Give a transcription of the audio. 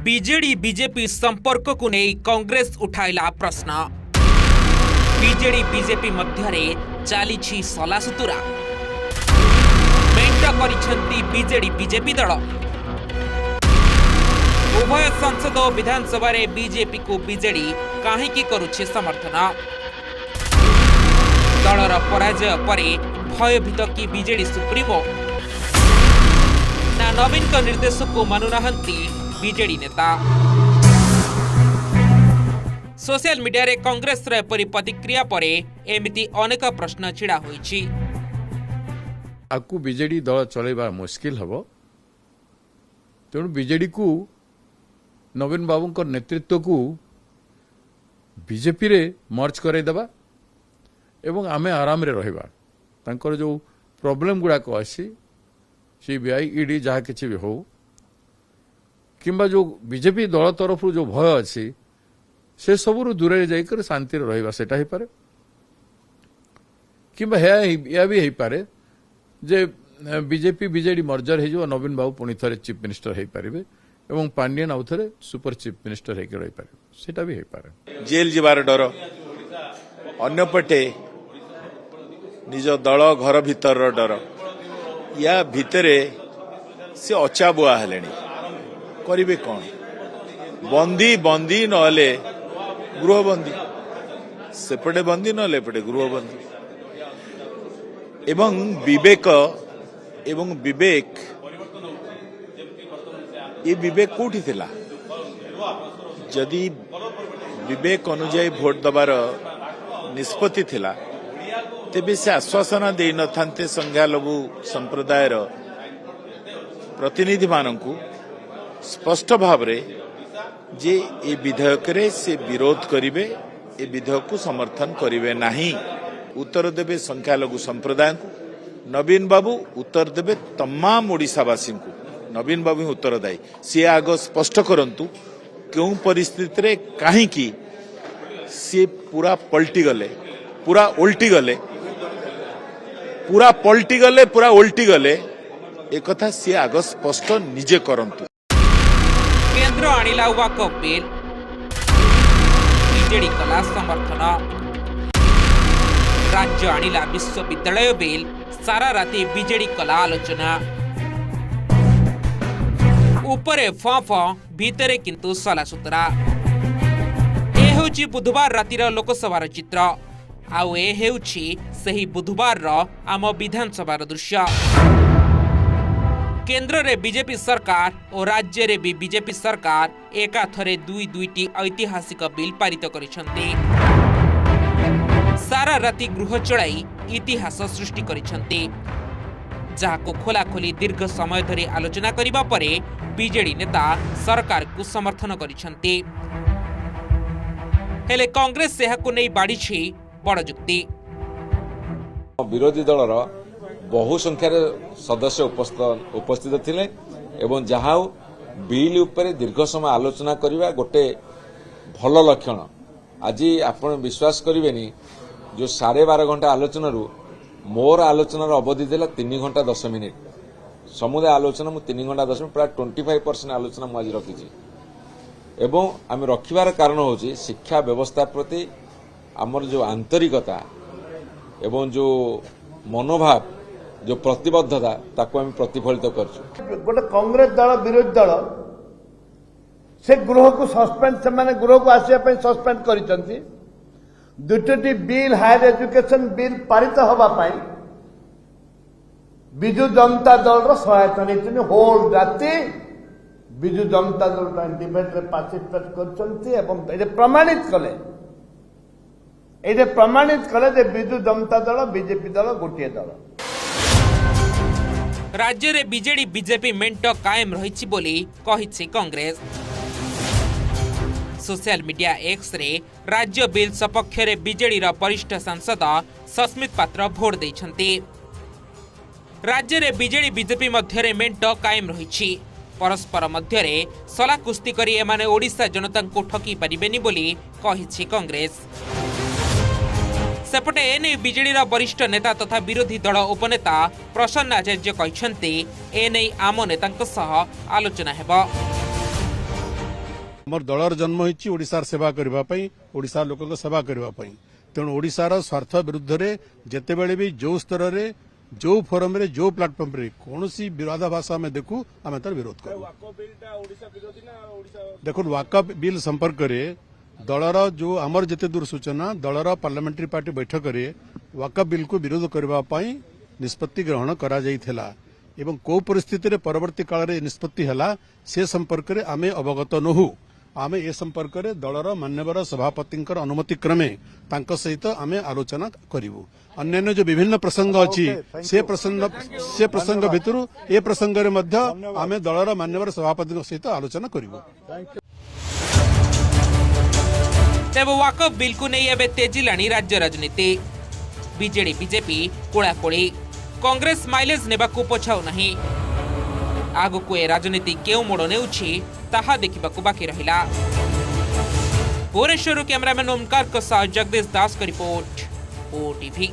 BJD BJP संपर्क को नहीं कांग्रेस उठाइला प्रश्न। बीजेडी बीजेपी मध्यरे चली सलासुतुरा मेंट करिसेंती बीजेडी बीजेपी दल। उभय संसद और विधानसभा रे बीजेपी को बीजेडी काहेकि करुछे समर्थन। दलर पराजय परे भयभीत कि बीजेडी सुप्रीमो ना नवीन का निर्देश को मानुनाहंती बीजेडी नेता। सोशल मीडिया रे कांग्रेस रे परि प्रतिक्रिया परे एमिति अनेक प्रश्न छिड़ा होईछि। आकु बीजेडी दल चलेबा मुश्किल हबो, तेणु बीजेडी को नवीन बाबू को नेतृत्व को बीजेपी रे मर्ज करे देबा एवं आमे आराम रे रहिबा। तांकर जो प्रॉब्लम गुडा को आसी सीबीआई ईडी जहा किछि भी हो किंबा जो बीजेपी दल तरफ जो भय अच्छी से सबुरु दूरे जाकर शांति रहिबा सेटा ही पारे किंबा या भी ही पारे जे बीजेपी बीजेडी मर्जर हो नवीन बाबू पुणी थे चीफ मिनिस्टर हो पारे एवं पांडियन आउ थे सुपर चीफ मिनिस्टर होकर रही पारे सेटा भी हो पारे। जेल जीवार डर अन्यपटे निज दल घर भीतर डर या भितरे से अचाबुआ हेले करिबे कौन बंदी बंदी नले गृहबंदी सेपटे बंदी नले एपटे गृहबंदी एवं विवेक ये विवेक कोठी थिला जदि विवेक अनुजाई भोट दबार निष्पत्ति थिला तेबे से आश्वासन दे न थांते संख्यालघु संप्रदायर प्रतिनिधि मानकु स्पष्ट भाव रे जे ए विधेयक रे से विरोध करिवे ए विधेयक को समर्थन करिवे नाही। उत्तर देबे संख्यालघु संप्रदाय को नवीन बाबू उत्तर देबे तमाम ओडिशावासी को नवीन बाबू उत्तरदायी सी आग स्पष्ट करंतु क्यों परिस्थिति रे काहे की सी पूरा पलटी गले पूरा उल्टी गले एक कथा सी आग स्पष्ट निजे करंतु। केंद्र आनिला वाक बिल बीजेडी कला समर्थन। राज्य आनिला विश्वविद्यालय बिल सारा राति बीजेडी कला आलोचना। ऊपरे फफ भीतरे किंतु सलासुतरा। ए हेउची बुधवार रातिर लोकसभार चित्र आउ ए हेउची सही बुधवार आम विधानसभार दृश्य। केंद्र रे बीजेपी सरकार और राज्य रे भी बीजेपी सरकार एका थरे दुईटी ऐतिहासिक बिल पारित करिसंती। सारा राति गृह चलाई इतिहास सृष्टि करिसंती जाको खोला खोली दीर्घ समय धरी आलोचना करिबा परे बीजेडी नेता सरकार को समर्थन करिसंती। हेले कांग्रेस सेहाको नै बाड़ीछि बड़ जुक्ति। विरोधी दलर बहु संख्यार सदस्य उपस्थित थिले एवं जहाँ बिल उपरे दीर्घ समय आलोचना करिबा गोटे भल लक्षण। आज आपण विश्वास करिवेनी जो 12.5 घंटा आलोचना मोर आलोचनार अवधि देला 3 घंटा 10 मिनिट समुदाय आलोचना मु 3 घंटा 10 मिनिट प्राय 25% आलोचना मु आज रखिछि एवं आम रखिबार कारण होछि शिक्षा व्यवस्था प्रति आमर जो आंतरिकता एवं जो मनोभाव जो प्रतिबद्धता ताको हम प्रतिफलित करछु। गोटे कांग्रेस दल विरोधी दल से गृह को सस्पेंड से माने गृह को आसिया पे सस्पेंड करिसंती। दुटी बिल हायर एजुकेशन बिल पारित होबा पाई बिजु जनता दल रो सहायता नै होल राति बिजु जनता दल डिबेट रे पार्टिसिपेट करचंती एवं ए प्रमाणित कले जे बिजु जनता दल बीजेपी दल गोटे दल। राज्य रे बीजेडी बीजेपी मेंट कायम रहिछि बोली कहिछि कांग्रेस। सोशल मीडिया एक्स रे राज्य बिल सपक्ष रे बीजेडी रा वरिष्ठ सांसद सस्मित पात्र भोट दैछंती। राज्य रे बीजेडी बीजेपी मध्य रे मेंट कायम रहिछि। परस्पर मध्य रे सला कुस्ती करी एमाने ओडिशा जनता को ठकी परिबेनी बोली कहिछि कांग्रेस। सेपटे एने बीजेडी वरिष्ठ नेता तथा विरोधी दल उपनेता प्रसन्न आचार्य कहते एने आम नेता आलोचना हेब। मोर दलर जन्म होइछि ओडिसार सेवा करबा पई ओडिसा लोकक सेवा करबा पई तेणु ओडिसार स्वार्थ विरुद्ध रे जेतेबेले भी जो स्तर रे जो फोरम रे जो प्लेटफॉर्म रे कोनोसी विरोधाभास आमे देखु आमे तार विरोध करू। देखो वाकफ बिल संपर्क रे दलर जो आमर जेते दूर सूचना दलर पार्लियामेंट्री पार्टी बैठक रे वाकफ बिल को विरोध करबा पई निष्पत्ति ग्रहण करा जाइथिला एवं को परिस्थिति रे परवर्ती काल रे निष्पत्ति हला से संपर्क रे आमे अवगत नहु। आमे ए संपर्क रे दलर मान्यवर सभापतिंकर अनुमति क्रमे तांको सहित आमे आलोचना करिवु। अन्यान्य जो विभिन्न प्रसंग अछि से प्रसंग भितरु ए प्रसंग रे मध्य आमे दलर मान्यवर सभापति सहित आलोचना करिवु। तेब वाकफ बिल को नहीं एबे तेजिलानी राज्य राजनीति। बीजेडी बीजेपी कोड़ाकोड़ी कांग्रेस माइलेज नेबाकू पछाउ नहीं। आगकू ए राजनीति केउ मोड़ नेउछि ताहा देखिबाकू बाकी रहिला। भुवनेश्वर कैमरामैन ओमकार जगदीश दास का रिपोर्ट ओटीवी।